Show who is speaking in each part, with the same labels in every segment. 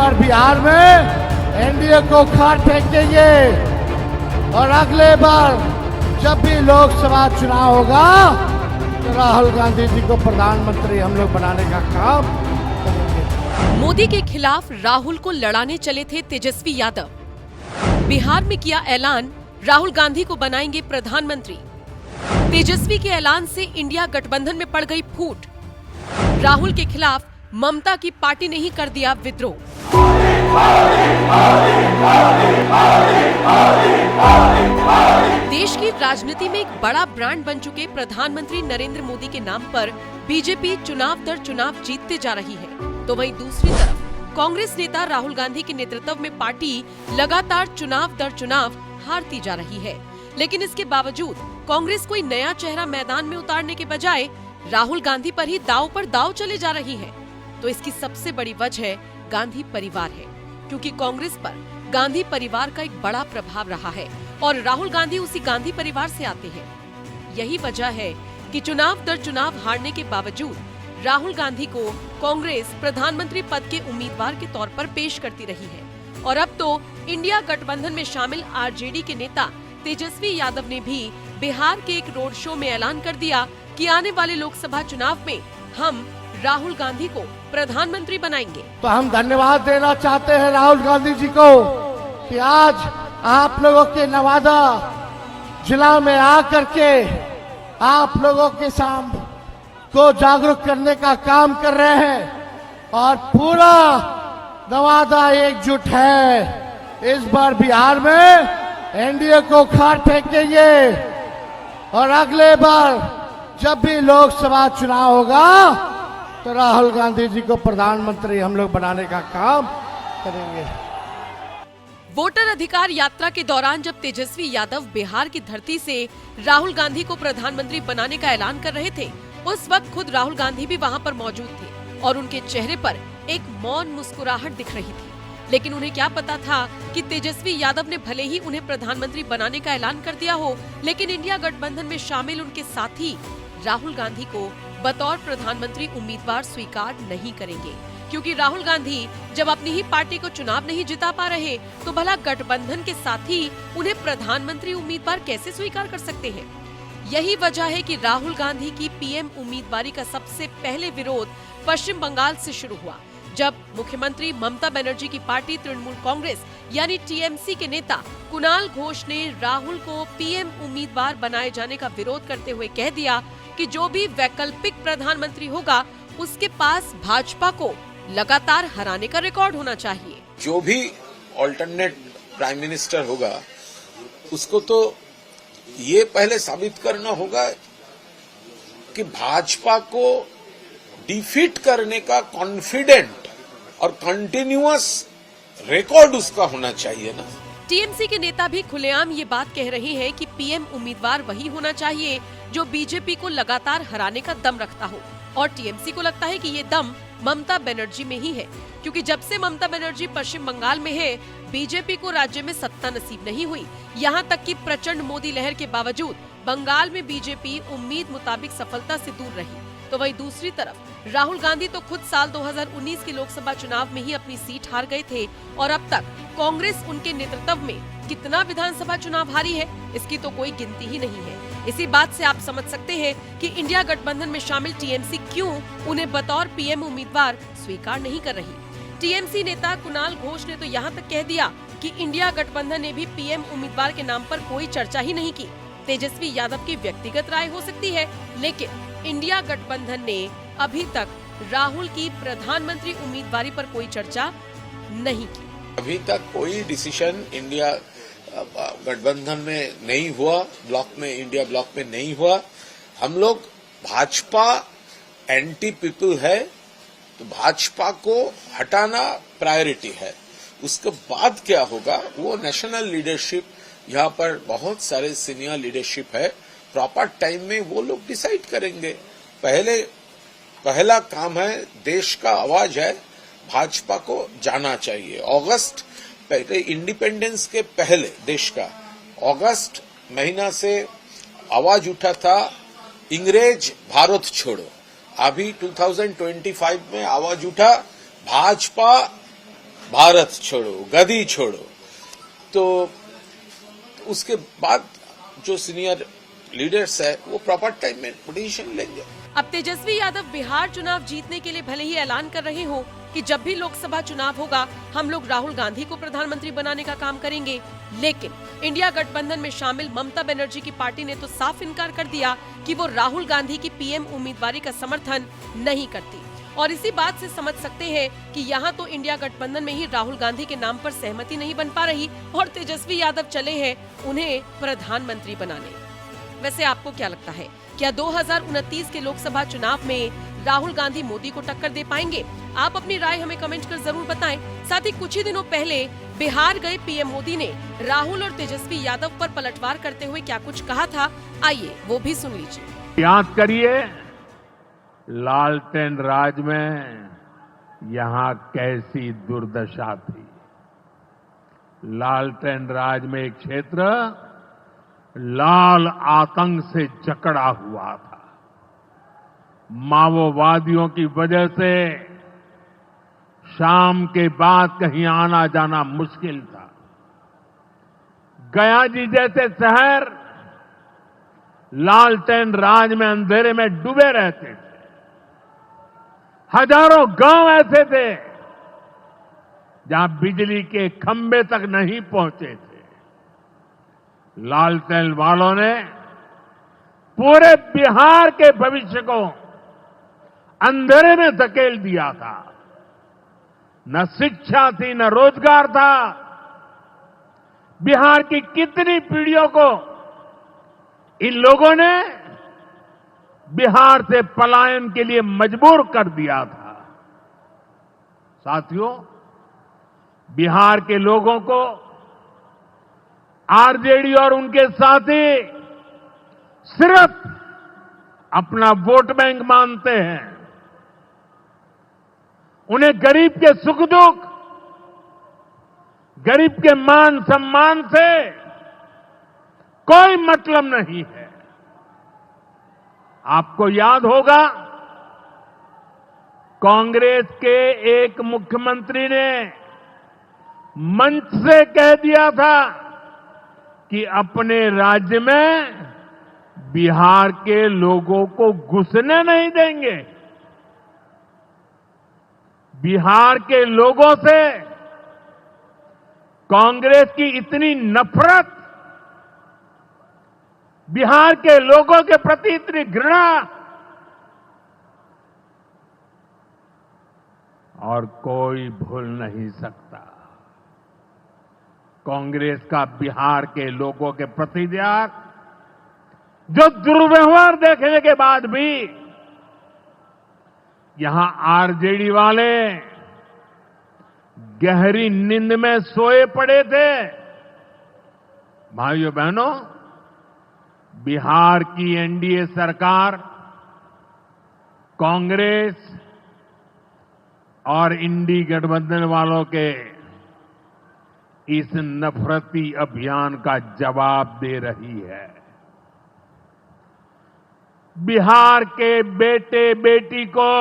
Speaker 1: बार बिहार में एनडीए को खाट फेंकेंगे और अगले बार जब भी लोकसभा चुनाव होगा तो राहुल गांधी जी को प्रधानमंत्री हम लोग बनाने का काम करेंगे।
Speaker 2: मोदी के खिलाफ राहुल को लड़ाने चले थे तेजस्वी यादव। बिहार में किया ऐलान, राहुल गांधी को बनाएंगे प्रधानमंत्री। तेजस्वी के ऐलान से इंडिया गठबंधन में पड़ गई फूट। राहुल के खिलाफ ममता की पार्टी ने ही कर दिया विद्रोह। देश की राजनीति में एक बड़ा ब्रांड बन चुके प्रधानमंत्री नरेंद्र मोदी के नाम पर बीजेपी चुनाव दर चुनाव जीतते जा रही है, तो वहीं दूसरी तरफ कांग्रेस नेता राहुल गांधी के नेतृत्व में पार्टी लगातार चुनाव दर चुनाव हारती जा रही है। लेकिन इसके बावजूद कांग्रेस कोई नया चेहरा मैदान में उतारने के बजाय राहुल गांधी पर ही दांव पर दांव चले जा रही है। तो इसकी सबसे बड़ी वजह गांधी परिवार है, क्योंकि कांग्रेस पर गांधी परिवार का एक बड़ा प्रभाव रहा है और राहुल गांधी उसी गांधी परिवार से आते हैं। यही वजह है कि चुनाव दर चुनाव हारने के बावजूद राहुल गांधी को कांग्रेस प्रधानमंत्री पद के उम्मीदवार के तौर पर पेश करती रही है। और अब तो इंडिया गठबंधन में शामिल आरजेडी के नेता तेजस्वी यादव ने भी बिहार के एक रोड शो में ऐलान कर दिया कि आने वाले लोकसभा चुनाव में हम राहुल गांधी को प्रधानमंत्री बनाएंगे।
Speaker 1: तो हम धन्यवाद देना चाहते हैं राहुल गांधी जी को कि आज आप लोगों के नवादा जिला में आकर के आप लोगों के सामने को जागरूक करने का काम कर रहे हैं और पूरा नवादा एकजुट है। इस बार बिहार में एनडीए को खाट फेंकेंगे और अगले बार जब भी लोकसभा चुनाव होगा तो राहुल गांधी जी को प्रधानमंत्री हम लोग बनाने का काम करेंगे।
Speaker 2: वोटर अधिकार यात्रा के दौरान जब तेजस्वी यादव बिहार की धरती से राहुल गांधी को प्रधानमंत्री बनाने का ऐलान कर रहे थे, उस वक्त खुद राहुल गांधी भी वहां पर मौजूद थे और उनके चेहरे पर एक मौन मुस्कुराहट दिख रही थी। लेकिन उन्हें क्या पता था कि तेजस्वी यादव ने भले ही उन्हें प्रधानमंत्री बनाने का ऐलान कर दिया हो, लेकिन इंडिया गठबंधन में शामिल उनके साथी राहुल गांधी को बतौर प्रधानमंत्री उम्मीदवार स्वीकार नहीं करेंगे, क्योंकि राहुल गांधी जब अपनी ही पार्टी को चुनाव नहीं जिता पा रहे तो भला गठबंधन के साथी उन्हें प्रधानमंत्री उम्मीदवार कैसे स्वीकार कर सकते हैं। यही वजह है कि राहुल गांधी की पीएम उम्मीदवारी का सबसे पहले विरोध पश्चिम बंगाल से शुरू हुआ, जब मुख्यमंत्री ममता बनर्जी की पार्टी तृणमूल कांग्रेस यानी टीएमसी के नेता कुणाल घोष ने राहुल को पीएम उम्मीदवार बनाए जाने का विरोध करते हुए कह दिया कि जो भी वैकल्पिक प्रधानमंत्री होगा उसके पास भाजपा को लगातार हराने का रिकॉर्ड होना चाहिए।
Speaker 3: जो भी ऑल्टरनेट प्राइम मिनिस्टर होगा उसको तो ये पहले साबित करना होगा कि भाजपा को डिफीट करने का कॉन्फिडेंट और कंटिन्यूअस रिकॉर्ड उसका होना चाहिए ना।
Speaker 2: टीएमसी के नेता भी खुलेआम ये बात कह रहे हैं कि पीएम उम्मीदवार वही होना चाहिए जो बीजेपी को लगातार हराने का दम रखता हो, और टीएमसी को लगता है कि ये दम ममता बनर्जी में ही है, क्योंकि जब से ममता बनर्जी पश्चिम बंगाल में है बीजेपी को राज्य में सत्ता नसीब नहीं हुई। यहाँ तक कि प्रचंड मोदी लहर के बावजूद बंगाल में बीजेपी उम्मीद मुताबिक सफलता से दूर रही। तो वहीं दूसरी तरफ राहुल गांधी तो खुद साल 2019 के लोकसभा चुनाव में ही अपनी सीट हार गए थे और अब तक कांग्रेस उनके नेतृत्व में कितना विधानसभा चुनाव हारी है इसकी तो कोई गिनती ही नहीं है। इसी बात से आप समझ सकते हैं कि इंडिया गठबंधन में शामिल टीएमसी क्यों उन्हें बतौर पीएम उम्मीदवार स्वीकार नहीं कर रही। टीएमसी नेता कुणाल घोष ने तो यहाँ तक कह दिया कि इंडिया गठबंधन ने भी पीएम उम्मीदवार के नाम पर कोई चर्चा ही नहीं की। तेजस्वी यादव की व्यक्तिगत राय हो सकती है, लेकिन इंडिया गठबंधन ने अभी तक राहुल की प्रधानमंत्री उम्मीदवारी पर कोई चर्चा नहीं की।
Speaker 3: अभी तक कोई डिसीजन इंडिया गठबंधन में नहीं हुआ, इंडिया ब्लॉक में नहीं हुआ। हम लोग भाजपा एंटी पीपल है, तो भाजपा को हटाना प्रायोरिटी है। उसके बाद क्या होगा वो नेशनल लीडरशिप, यहाँ पर बहुत सारे सीनियर लीडरशिप है, प्रॉपर टाइम में वो लोग डिसाइड करेंगे। पहला काम है, देश का आवाज है, भाजपा को जाना चाहिए। अगस्त पहले इंडिपेंडेंस के पहले देश का अगस्त महीना से आवाज उठा था इंग्रेज भारत छोड़ो। अभी 2025 में आवाज उठा भाजपा भारत छोड़ो, गदी छोड़ो। तो उसके बाद जो सीनियर लीडर्स है वो प्रॉपर टाइम में डिसीजन लेंगे।
Speaker 2: अब तेजस्वी यादव बिहार चुनाव जीतने के लिए भले ही ऐलान कर रहे हो कि जब भी लोकसभा चुनाव होगा हम लोग राहुल गांधी को प्रधानमंत्री बनाने का काम करेंगे, लेकिन इंडिया गठबंधन में शामिल ममता बनर्जी की पार्टी ने तो साफ इनकार कर दिया कि वो राहुल गांधी की पीएम उम्मीदवारी का समर्थन नहीं करती। और इसी बात से समझ सकते हैं कि यहाँ तो इंडिया गठबंधन में ही राहुल गांधी के नाम पर सहमति नहीं बन पा रही और तेजस्वी यादव चले हैं उन्हें प्रधानमंत्री बनाने। वैसे आपको क्या लगता है, क्या 2029 के लोकसभा चुनाव में राहुल गांधी मोदी को टक्कर दे पाएंगे? आप अपनी राय हमें कमेंट कर जरूर बताएं। साथ ही कुछ ही दिनों पहले बिहार गए पीएम मोदी ने राहुल और तेजस्वी यादव पर पलटवार करते हुए क्या कुछ कहा था, आइए वो भी सुन लीजिए।
Speaker 4: याद करिए, लालटेन राज में यहां कैसी दुर्दशा थी। लालटेन राज में एक क्षेत्र लाल आतंक से जकड़ा हुआ था। माओवादियों की वजह से शाम के बाद कहीं आना जाना मुश्किल था। गया जी जैसे शहर लालटेन राज में अंधेरे में डूबे रहते थे। हजारों गांव ऐसे थे जहां बिजली के खंभे तक नहीं पहुंचे थे। लालटेन वालों ने पूरे बिहार के भविष्य को अंधेरे में धकेल दिया था। न शिक्षा थी, न रोजगार था। बिहार की कितनी पीढ़ियों को इन लोगों ने बिहार से पलायन के लिए मजबूर कर दिया था। साथियों, बिहार के लोगों को आरजेडी और उनके साथी सिर्फ अपना वोट बैंक मानते हैं। उन्हें गरीब के सुख दुख, गरीब के मान सम्मान से कोई मतलब नहीं है। आपको याद होगा, कांग्रेस के एक मुख्यमंत्री ने मंच से कह दिया था कि अपने राज्य में बिहार के लोगों को घुसने नहीं देंगे। बिहार के लोगों से कांग्रेस की इतनी नफरत, बिहार के लोगों के प्रति इतनी घृणा, और कोई भूल नहीं सकता। कांग्रेस का बिहार के लोगों के प्रति त्याग, जो दुर्व्यवहार देखने के बाद भी यहां आरजेडी वाले गहरी नींद में सोए पड़े थे। भाइयों बहनों, बिहार की एनडीए सरकार कांग्रेस और इंडी गठबंधन वालों के इस नफरती अभियान का जवाब दे रही है। बिहार के बेटे बेटी को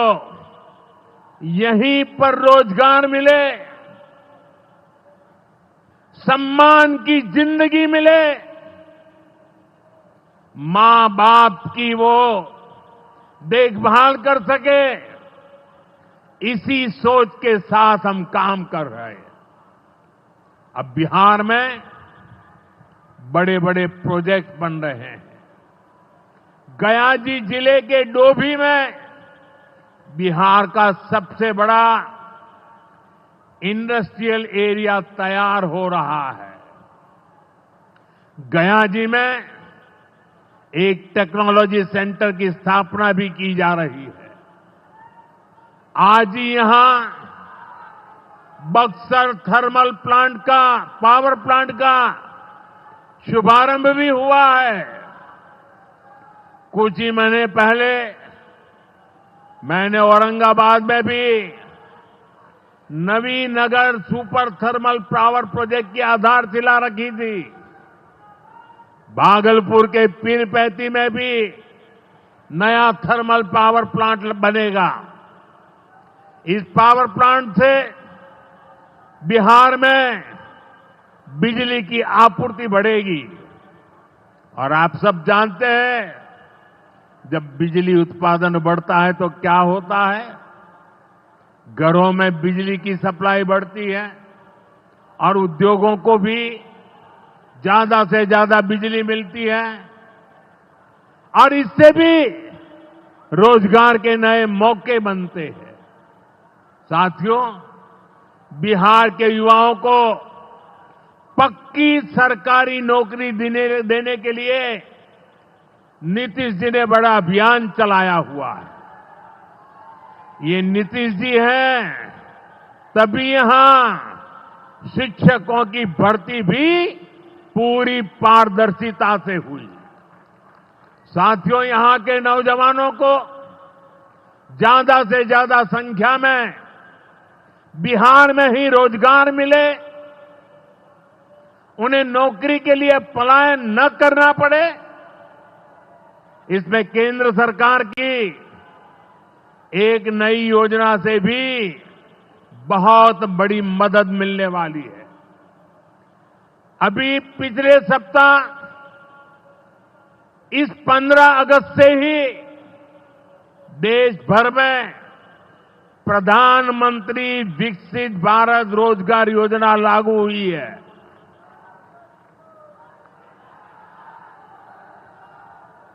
Speaker 4: यहीं पर रोजगार मिले, सम्मान की जिंदगी मिले, मां बाप की वो देखभाल कर सके, इसी सोच के साथ हम काम कर रहे हैं। अब बिहार में बड़े बड़े प्रोजेक्ट बन रहे हैं। गया जी जिले के डोभी में बिहार का सबसे बड़ा इंडस्ट्रियल एरिया तैयार हो रहा है। गया जी में एक टेक्नोलॉजी सेंटर की स्थापना भी की जा रही है। आज ही यहां बक्सर थर्मल प्लांट का, पावर प्लांट का शुभारंभ भी हुआ है। कुछ ही महीने पहले मैंने औरंगाबाद में भी Navinagar super thermal power project की आधारशिला रखी थी। भागलपुर के पीरपैंती में भी नया थर्मल पावर प्लांट बनेगा। इस पावर प्लांट से बिहार में बिजली की आपूर्ति बढ़ेगी। और आप सब जानते हैं, जब बिजली उत्पादन बढ़ता है तो क्या होता है? घरों में बिजली की सप्लाई बढ़ती है और उद्योगों को भी ज्यादा से ज्यादा बिजली मिलती है और इससे भी रोजगार के नए मौके बनते हैं। साथियों, बिहार के युवाओं को पक्की सरकारी नौकरी देने के लिए नीतीश जी ने बड़ा अभियान चलाया हुआ है। ये नीतीश जी हैं, तभी यहां शिक्षकों की भर्ती भी पूरी पारदर्शिता से हुई। साथियों, यहां के नौजवानों को ज्यादा से ज्यादा संख्या में बिहार में ही रोजगार मिले, उन्हें नौकरी के लिए पलायन न करना पड़े, इसमें केंद्र सरकार की एक नई योजना से भी बहुत बड़ी मदद मिलने वाली है। अभी पिछले सप्ताह इस 15 अगस्त से ही देश भर में प्रधानमंत्री विकसित भारत रोजगार योजना लागू हुई है।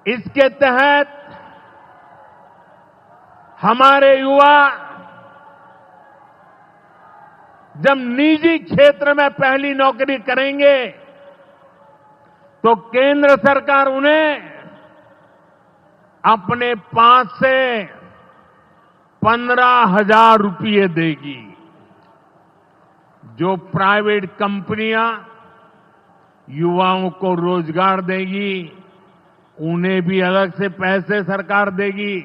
Speaker 4: इसके तहत हमारे युवा जब निजी क्षेत्र में पहली नौकरी करेंगे तो केंद्र सरकार उन्हें अपने पास से 15,000 रुपये देगी। जो प्राइवेट कंपनियां युवाओं को रोजगार देगी, उन्हें भी अलग से पैसे सरकार देगी।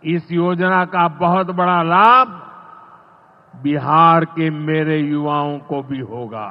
Speaker 4: इस योजना का बहुत बड़ा लाभ बिहार के मेरे युवाओं को भी होगा।